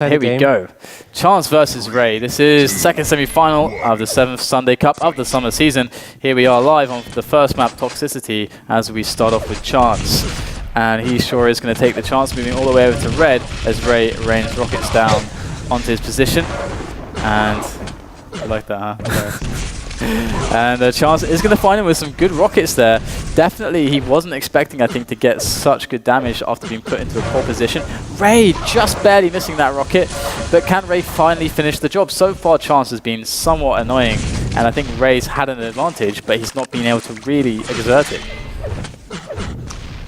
Here we go. Chance versus Ray. This is second semi-final of the 7th Sunday Cup of the summer season. Here we are live on the first map, Toxicity, as we start off with Chance. And he sure is going to take the chance, moving all the way over to red as Ray rains rockets down onto his position. And I like that, huh? Okay. And Chance is going to find him with some good rockets there. Definitely, he wasn't expecting, I think, to get such good damage after being put into a poor position. Ray just barely missing that rocket, but can Ray finally finish the job? So far, Chance has been somewhat annoying, and I think Ray's had an advantage, but he's not been able to really exert it.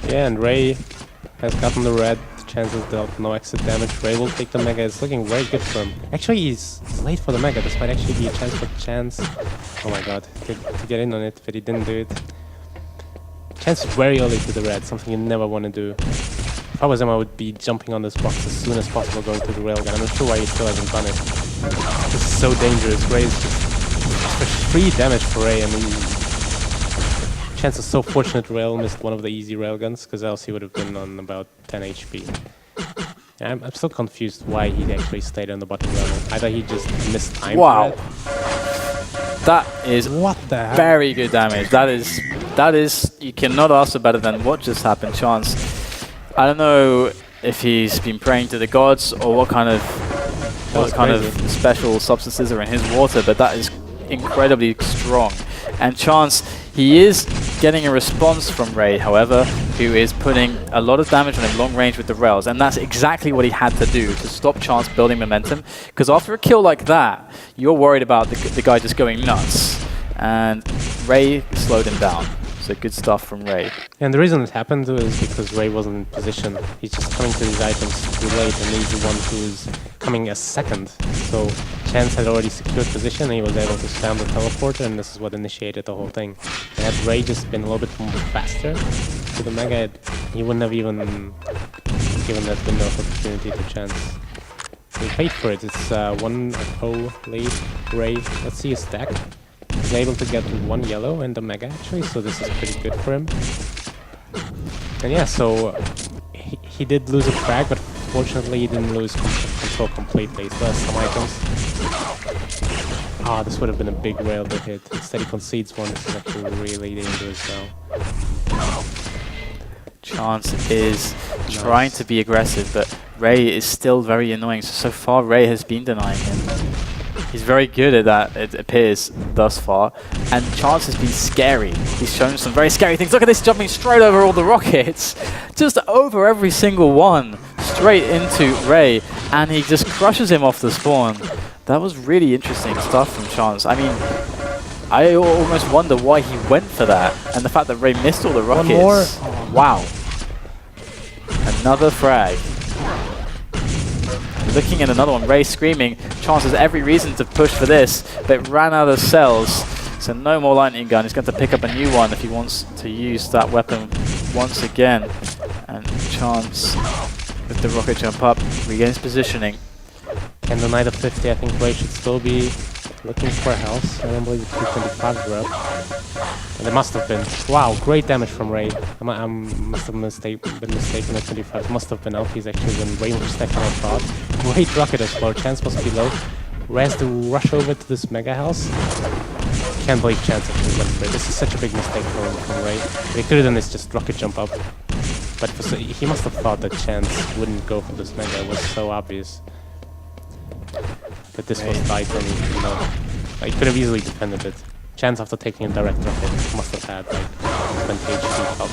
Yeah, and Ray has gotten the red. Chance has dealt no exit damage. Ray will take the Mega. It's looking very good for him. Actually, he's late for the Mega. This might actually be a chance for Chance. Oh my god, to get in on it, but he didn't do it. Chance is very early to the red, something you never want to do. If I was him, I would be jumping on this box as soon as possible, going to the railgun. I'm not sure why he still hasn't done it. This is so dangerous. Ray is just free damage for Ray. I mean, Chance is so fortunate Rail missed one of the easy railguns, because else he would have been on about 10 HP. And I'm still confused why he actually stayed on the bottom level. Either he just missed time. Wow. That is what the heck? Very good damage. That is, you cannot ask for better than what just happened. Chance, I don't know if he's been praying to the gods or what kind of special substances are in his water, but that is incredibly strong. And Chance, he is getting a response from Ray, however, who is putting a lot of damage on him long range with the rails, and that's exactly what he had to do to stop Chance building momentum, because after a kill like that, you're worried about the guy just going nuts, and Ray slowed him down. So good stuff from Ray. And the reason it happened is because Ray wasn't in position. He's just coming to these items too late, and he's the one who's coming as second. So Chance had already secured position, and he was able to spam the teleporter, and this is what initiated the whole thing. And had Ray just been a little bit more faster to the Mega, he wouldn't have even given that window of opportunity to Chance. He paid for it. It's 1-0 lead Ray. Let's see his stack. He's able to get one yellow and the Mega actually, so this is pretty good for him. And yeah, so he did lose a frag, but fortunately he didn't lose control completely. So there's some items. Ah, this would have been a big rail to hit. Instead he concedes one. This is actually really dangerous now. Chance is trying to be aggressive, but Ray is still very annoying. So far Ray has been denying him. He's very good at that, it appears, thus far. And Chance has been scary. He's shown some very scary things. Look at this, jumping straight over all the rockets. Just over every single one. Straight into Ray. And he just crushes him off the spawn. That was really interesting stuff from Chance. I mean, I almost wonder why he went for that. And the fact that Ray missed all the rockets. One more. Wow. Another frag. Looking at another one, Ray screaming. Chance has every reason to push for this, but ran out of cells, so no more lightning gun. He's going to pick up a new one if he wants to use that weapon once again. And Chance, with the rocket jump up, regains positioning. And the Knight of 50, I think Ray should still be looking for health. I don't believe the 225 were up. And there must have been. Wow, great damage from Ray. I must have been mistaken at 25. Must have been up. He's actually been way more stacked than I thought. Great rocket as well. Chance must be low. Ray has to rush over to this Mega house. Can't believe Chance actually went for it. This is such a big mistake from Ray. What he could have done is just rocket jump up. But he must have thought that Chance wouldn't go for this Mega. It was so obvious. But this was the item, you know. He could have easily defended it. Chance after taking a direct rocket must have had like 20 HP top.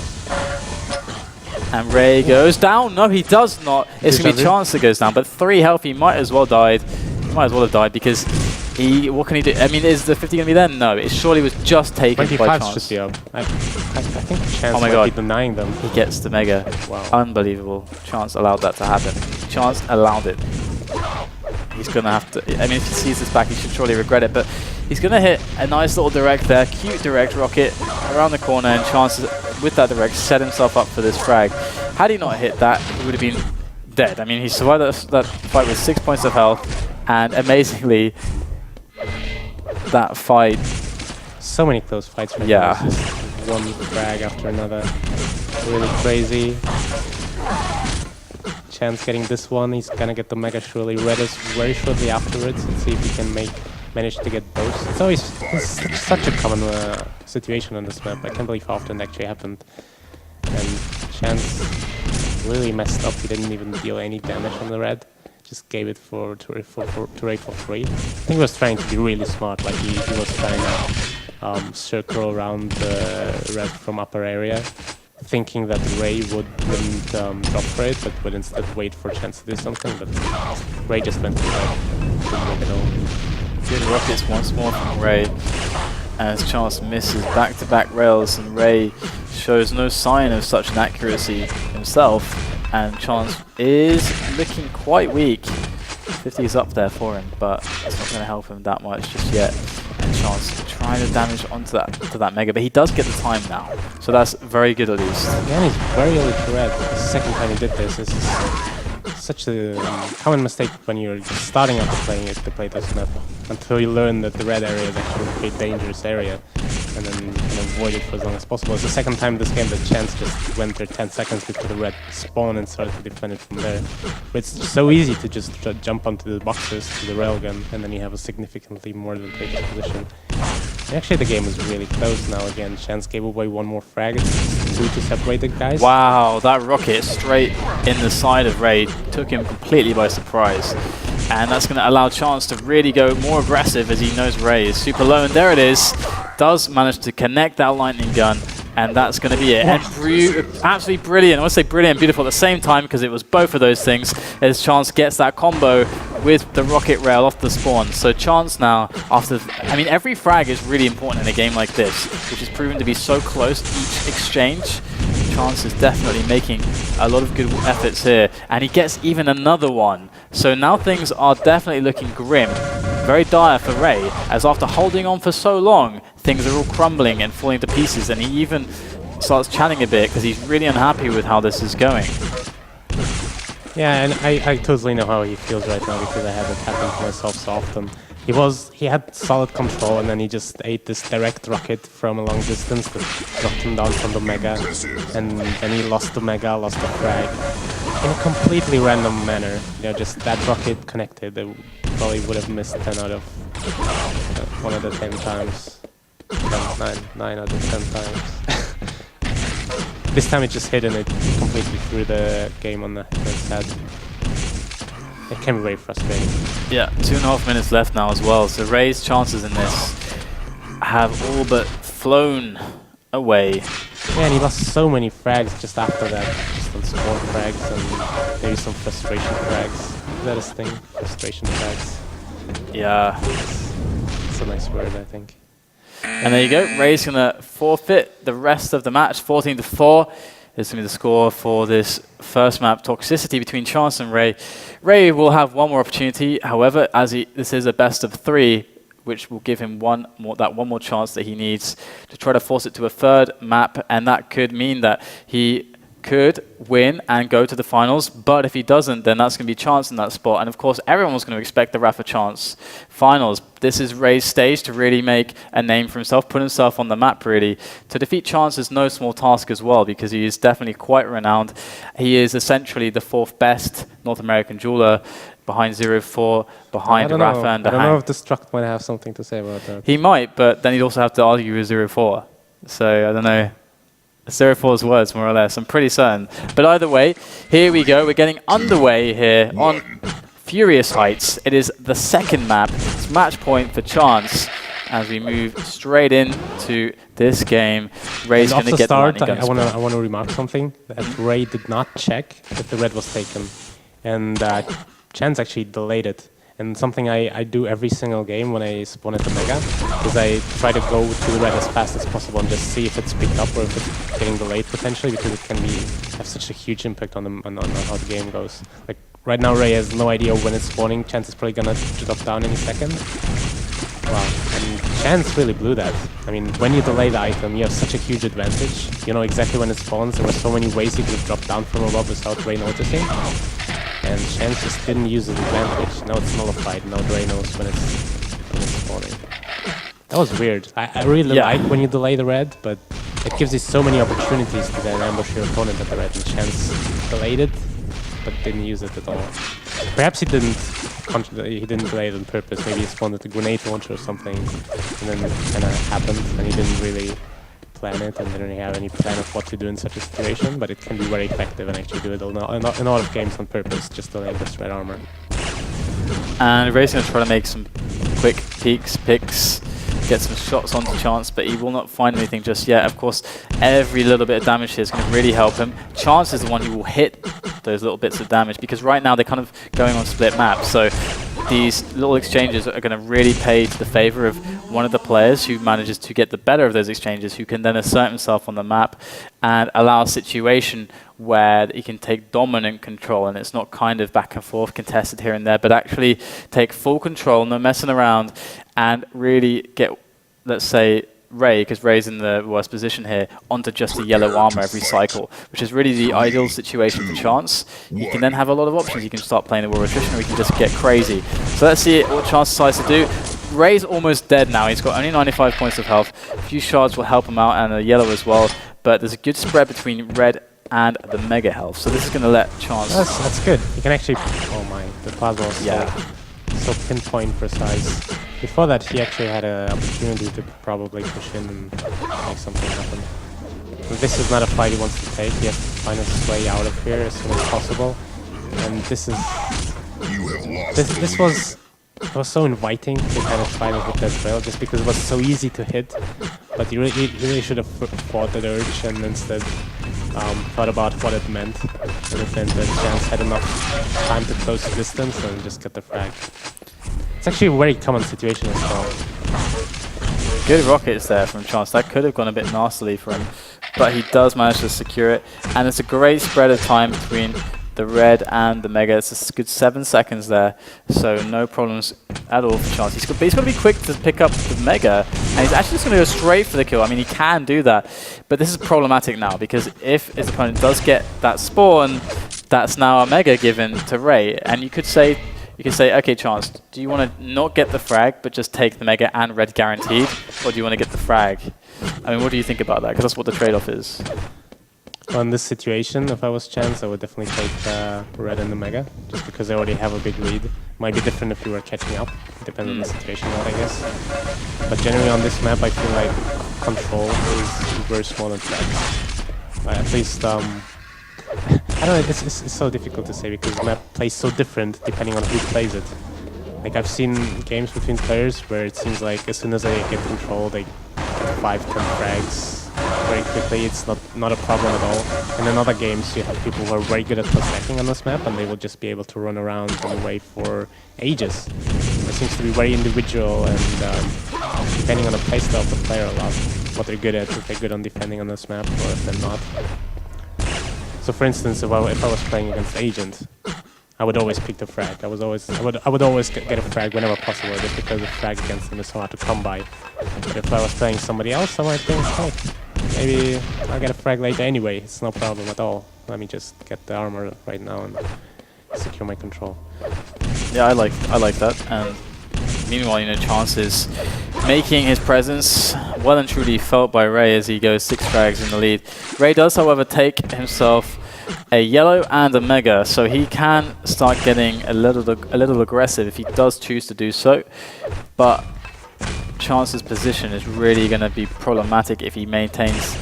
And Ray goes down. No, he does not. It's going to be Chance that goes down, but 3 health, he might as well died. He might as well have died because what can he do? I mean, is the 50 going to be there? No, it surely was just taken by Chance. Should be up. I think Chance oh my might God. be denying them. He gets the Mega. Wow. Unbelievable. Chance allowed that to happen. Chance allowed it. He's going to have to, I mean, if he sees this back, he should surely regret it, but he's going to hit a nice little direct there, cute direct rocket around the corner, and Chance, with that direct, set himself up for this frag. Had he not hit that, he would have been dead. I mean, he survived that fight with 6 points of health, and amazingly, that fight... So many close fights right now. It's just one frag after another. Really crazy. Chance getting this one. He's gonna get the Mega surely. Red is very shortly afterwards. Let's see if he can manage to get both. It's such a common situation on this map. I can't believe how often it actually happened. And Chance really messed up. He didn't even deal any damage on the red. Just gave it to Ray for free. I think he was trying to be really smart. Like he was trying to circle around the red from upper area, thinking that Ray wouldn't drop for it, but would instead wait for Chance to do something. But Ray just went to red. Good rockets once more from Ray, as Chance misses back-to-back rails, and Ray shows no sign of such an accuracy himself, and Chance is looking quite weak. 50 is up there for him, but it's not going to help him that much just yet. And Chance trying to damage onto that Mega, but he does get the time now, so that's very good at least. Again, he's very early to red. The second time he did this is such a common mistake when you're starting out to play this map, until you learn that the red area is actually a pretty dangerous area, and then you can avoid it for as long as possible. It's the second time this game that Chance just went there 10 seconds before the red spawned and started to defend it from there. But it's so easy to just jump onto the boxes to the railgun, and then you have a significantly more advantageous position. And actually, the game is really close now. Again, Chance gave away one more frag. It's 2 to separate the guys. Wow, that rocket straight in the side of Ray took him completely by surprise. And that's going to allow Chance to really go more aggressive, as he knows Ray is super low. And there it is. Does manage to connect that lightning gun. And that's going to be it. And absolutely brilliant. I want to say brilliant and beautiful at the same time, because it was both of those things, as Chance gets that combo with the rocket rail off the spawn. So Chance now, I mean, every frag is really important in a game like this, which is proven to be so close each exchange. Chance is definitely making a lot of good efforts here, and he gets even another one. So now things are definitely looking grim, very dire for Ray, as after holding on for so long, things are all crumbling and falling to pieces, and he even starts chatting a bit because he's really unhappy with how this is going. Yeah, and I totally know how he feels right now, because I have it happen to myself so often. He had solid control, and then he just ate this direct rocket from a long distance that dropped him down from the Mega, and then he lost the Mega, lost the frag in a completely random manner. You know, just that rocket connected. They probably would have missed 10 out of 1 out of 10 times. 9 out of 10 times. This time it just hit and it completely threw the game on the head. It can be very frustrating. Yeah, 2.5 minutes left now as well, so Ray's chances in this have all but flown away. Yeah, and he lost so many frags just after that. Just on spawn frags and maybe some frustration frags. Is that his thing? Frustration frags. Yeah. It's a nice word, I think. And there you go, Ray's going to forfeit the rest of the match, 14-4. This is going to be the score for this first map, Toxicity, between Chance and Ray. Ray will have one more opportunity, however, as this is a best of 3, which will give him one more chance that he needs to try to force it to a third map, and that could mean that he could win and go to the finals, but if he doesn't, then that's going to be Chance in that spot. And of course, everyone was going to expect the Rafa Chance finals. This is Ray's stage to really make a name for himself, put himself on the map really. To defeat Chance is no small task as well, because he is definitely quite renowned. He is essentially the 4th best North American jeweler, behind 0-4, behind Rafa and I don't know if Destruct might have something to say about that. He might, but then he'd also have to argue with 0-4. So I don't know. 0-4's words, more or less, I'm pretty certain. But either way, here we go. We're getting underway here on Furious Heights. It is the second map. It's match point for Chance as we move straight into this game. Ray's going to get the lightning gun. I want to remark something. That Ray did not check if the red was taken. And Chance actually delayed it. And something I do every single game when I spawn at the Mega is I try to go to the red as fast as possible and just see if it's picked up or if it's getting delayed potentially, because it can have such a huge impact on how the game goes. Like right now, Ray has no idea when it's spawning. Chance is probably gonna drop down any second. Wow, and Chance really blew that. I mean, when you delay the item, you have such a huge advantage. You know exactly when it spawns. There were so many ways you could have dropped down from above without Ray noticing. And Chance just didn't use his advantage. Now it's nullified. Now Ray knows when it's spawning. That was weird. I really like when you delay the red, but it gives you so many opportunities to then ambush your opponent at the red. And Chance delayed it. but didn't use it at all. Perhaps he didn't delay it on purpose. Maybe he spawned a grenade launcher or something, and then it kind of happened, and he didn't really plan it and didn't really have any plan of what to do in such a situation. But it can be very effective and actually do it in a lot of games on purpose, just delaying this red armor. And Ray's going to try to make some quick picks, get some shots onto Chance, but he will not find anything just yet. Of course, every little bit of damage here is going to really help him. Chance is the one who will hit those little bits of damage, because right now they're kind of going on split maps, so these little exchanges are going to really pay to the favor of one of the players who manages to get the better of those exchanges, who can then assert himself on the map and allow a situation where he can take dominant control, and it's not kind of back and forth contested here and there, but actually take full control, no messing around, and really get, let's say, Ray, because Ray's in the worst position here, onto just a yellow armor every cycle, which is really the ideal situation for Chance. You can then have a lot of options. You can start playing the war attrition, or you can just get crazy. So let's see what Chance decides to do. Ray's almost dead now. He's got only 95 points of health. A few shards will help him out, and a yellow as well, but there's a good spread between red and the mega health, so this is going to let Chance... That's good. You can actually... Oh my, the plasma was so pinpoint precise. Before that, he actually had an opportunity to probably push in and make something happen. But this is not a fight he wants to take. He has to find his way out of here as soon as possible. And this is... This was so inviting to kind of try to hit that trail, just because it was so easy to hit. But he really should have fought that urge and instead thought about what it meant. And if then the Chance had enough time to close the distance and just get the frag. It's actually a very common situation as well. Good rockets there from Chance. That could have gone a bit nastily for him, but he does manage to secure it. And it's a great spread of time between the red and the mega. It's a good 7 seconds there, so no problems at all for Chance. He's got to be quick to pick up the mega, and he's actually just going to go straight for the kill. I mean, he can do that, but this is problematic now, because if his opponent does get that spawn, that's now a mega given to Ray. And you could say, okay, Chance, do you want to not get the frag, but just take the mega and red guaranteed, or do you want to get the frag? I mean, what do you think about that? Because that's what the trade-off is. Well, in this situation, if I was Chance, I would definitely take the red and the mega, just because I already have a big lead. Might be different if you were catching up, depending on the situation, I guess. But generally on this map, I feel like control is very small and flat. At least, I don't know, it's so difficult to say, because the map plays so different depending on who plays it. Like, I've seen games between players where it seems like as soon as they get control, they get 5-10 frags very quickly. It's not a problem at all. And in other games, you have people who are very good at protecting on this map, and they will just be able to run around and wait for ages. It seems to be very individual, and depending on the playstyle of the player a lot, what they're good at, if they're good on defending on this map or if they're not. So for instance, if I was playing against Agent, I would always pick the frag. I would always get a frag whenever possible, just because the frag against them is so hard to come by. But if I was playing somebody else, I might think, hey, maybe I'll get a frag later anyway. It's no problem at all. Let me just get the armor right now and secure my control. Yeah, I like that. And meanwhile, you know, Chance is making his presence well and truly felt by Ray as he goes 6 frags in the lead. Ray does, however, take himself a yellow and a mega, so he can start getting a little aggressive if he does choose to do so. But Chance's position is really going to be problematic if he maintains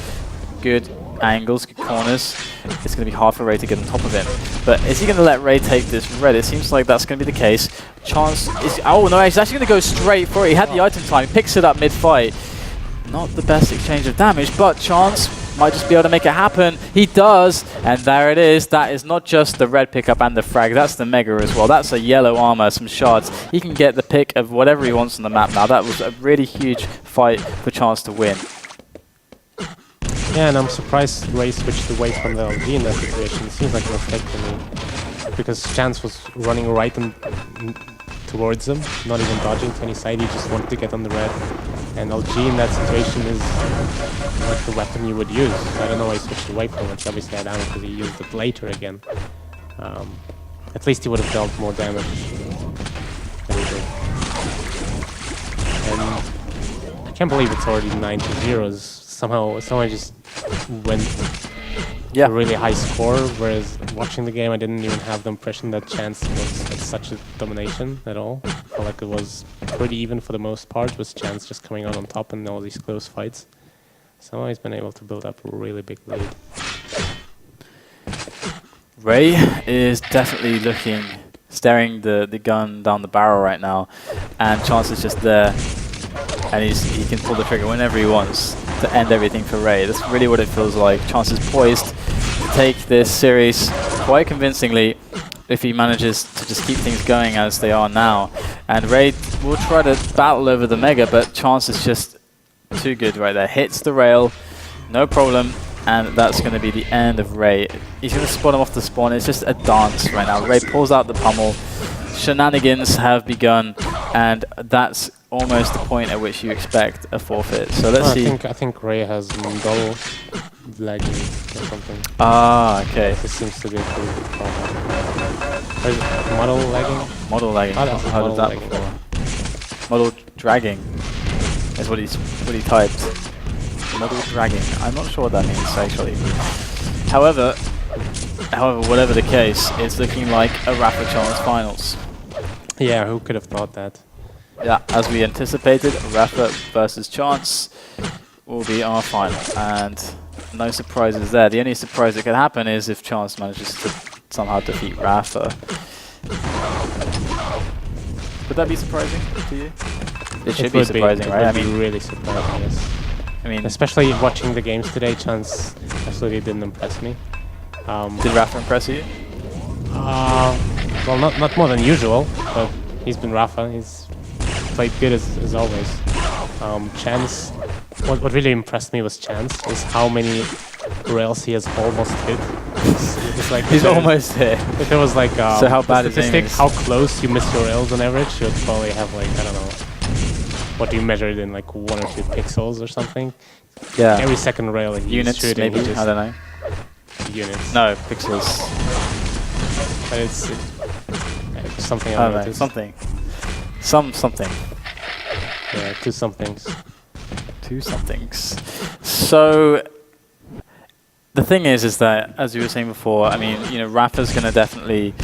good angles, good corners. It's going to be hard for Ray to get on top of him. But is he going to let Ray take this red? It seems like that's going to be the case. Chance is... Oh no, he's actually going to go straight for it. He had the item time, he picks it up mid-fight. Not the best exchange of damage, but Chance might just be able to make it happen. He does, and there it is. That is not just the red pickup and the frag, that's the mega as well. That's a yellow armor, some shards. He can get the pick of whatever he wants on the map now. That was a really huge fight for Chance to win. Yeah, and I'm surprised Ray switched away from the LG in that situation. It seems like a mistake to me, because Chance was running right towards him, not even dodging to any side. He just wanted to get on the red. And LG in that situation is like the weapon you would use. I don't know why he switched away from it. Obviously I don't know, because he used it later again. At least he would have dealt more damage than he did. And I can't believe it's already 9-0. Somehow I just went Yeah. a really high score, whereas watching the game, I didn't even have the impression that Chance was at such a domination at all. I felt like it was pretty even for the most part, with Chance just coming out on top in all these close fights. Somehow he's been able to build up a really big lead. Ray is definitely staring the gun down the barrel right now, and Chance is just there, and he can pull the trigger whenever he wants to end everything for Ray. That's really what it feels like. Chance is poised to take this series quite convincingly if he manages to just keep things going as they are now. And Ray will try to battle over the Mega, but Chance is just too good right there. Hits the rail, no problem. And that's going to be the end of Ray. He's going to spot him off the spawn. It's just a dance right now. Ray pulls out the pummel. Shenanigans have begun, and that's almost the point at which you expect a forfeit. So let's see. I think Ray has double lagging or something. Ah, okay. This seems to be a pretty big problem. Model lagging? Model lagging. I've heard of that before. Model dragging is what he typed. Model dragging. I'm not sure what that means actually. However, whatever the case, it's looking like a Rafa Chance finals. Yeah, who could have thought that? Yeah, as we anticipated, Rafa versus Chance will be our final, and no surprises there. The only surprise that could happen is if Chance manages to somehow defeat Rafa. Would that be surprising to you? It should be surprising, right? It would be really surprising, yes. I mean, especially watching the games today, Chance absolutely didn't impress me. Did Rafa impress you? Well, not more than usual, but he's been Rafa. He's played good as always. Chance, what really impressed me was Chance, is how many rails he has almost hit. It's like he's almost hit. If it was like so how bad his aim is. How close you miss your rails on average, you'd probably have like, I don't know, what do you measure it in, like 1 or 2 pixels or something? Yeah. Every second rail he's units shooting, maybe, I don't know. Units. No, pixels. But it's something I don't know, something. Something. Yeah, 2 somethings. 2 somethings. So the thing is that, as you were saying before, I mean, you know, Rafa's going to definitely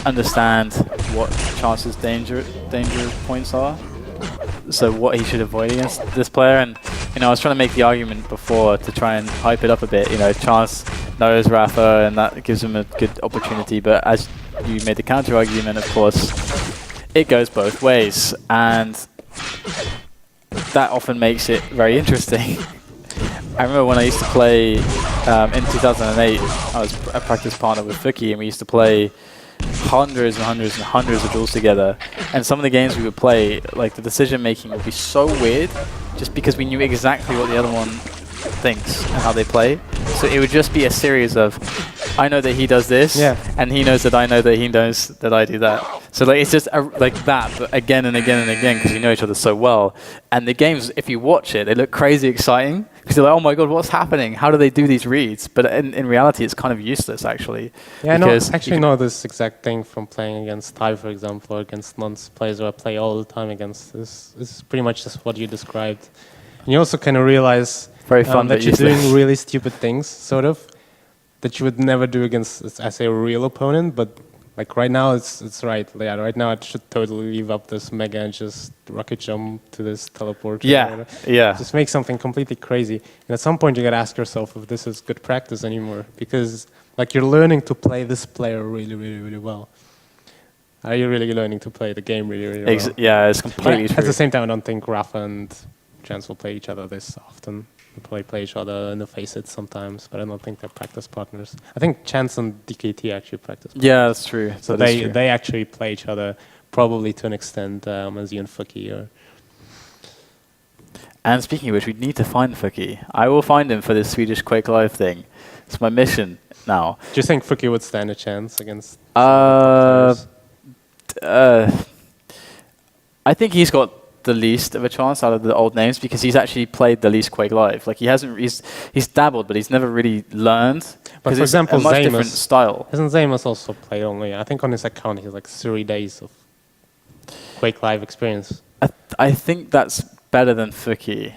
understand what Chance's dangerous points are. So what he should avoid against this player. And, you know, I was trying to make the argument before to try and hype it up a bit. You know, Chance knows Rafa, and that gives him a good opportunity. But as you made the counter argument, of course, it goes both ways. And that often makes it very interesting. I remember when I used to play in 2008, I was a practice partner with Fuki, and we used to play hundreds and hundreds and hundreds of duels together. And some of the games we would play, like the decision making would be so weird, just because we knew exactly what the other one thinks and how they play. So it would just be a series of, I know that he does this, and he knows that I know that he knows that I do that. So like it's just like that, but again and again and again, because you know each other so well. And the games, if you watch it, they look crazy exciting, because you're like, oh my god, what's happening? How do they do these reads? But in reality, it's kind of useless, actually. Yeah, I know this exact thing from playing against Ty, for example, or against players who I play all the time against. This is pretty much just what you described. And you also kind of realize very fun that you're doing really stupid things, sort of, that you would never do against, I say, a real opponent, but like right now it's right. Yeah, right now I should totally leave up this Mega and just rocket jump to this teleport. Yeah, yeah. Just make something completely crazy. And at some point you gotta ask yourself if this is good practice anymore, because like you're learning to play this player really, really, really well. Are you really learning to play the game really, really well? Yeah, it's completely true. At the same time, I don't think Rafa and Chance will play each other this often. They probably play each other in the FACEIT sometimes, but I don't think they're practice partners. I think Chance and DKT actually practice partners. Yeah, that's true. So they actually play each other probably to an extent as you and Fuki. And speaking of which, we need to find Fuki. I will find him for this Swedish Quake Live thing. It's my mission now. Do you think Fuki would stand a chance against I think he's got the least of a chance out of the old names, because he's actually played the least Quake Live. Like he's dabbled, but he's never really learned. But for example, it's a much different style. Hasn't Zamus also played only? I think on his account he has like 3 days of Quake Live experience. I think that's better than Fuki.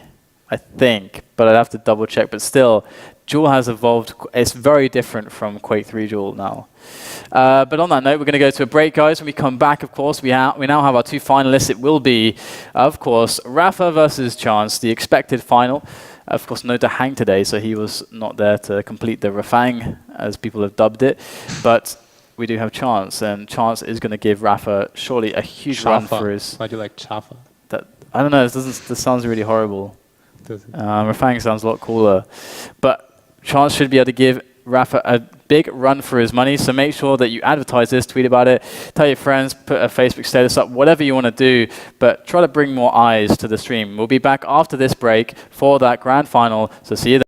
I think, but I'd have to double check. But still, Duel has evolved. It's very different from Quake 3 Duel now. But on that note, we're going to go to a break, guys. When we come back, of course, we now have our 2 finalists. It will be, of course, Rafa versus Chance, the expected final. Of course, no Dahang today, so he was not there to complete the Rafang, as people have dubbed it. But we do have Chance, and Chance is going to give Rafa surely a huge run for his... Why do you like Chafa? I don't know, this sounds really horrible. Does it? Rafang sounds a lot cooler. But Chance should be able to give Rafa a big run for his money, so make sure that you advertise this, tweet about it, tell your friends, put a Facebook status up, whatever you want to do, but try to bring more eyes to the stream. We'll be back after this break for that grand final, so see you then.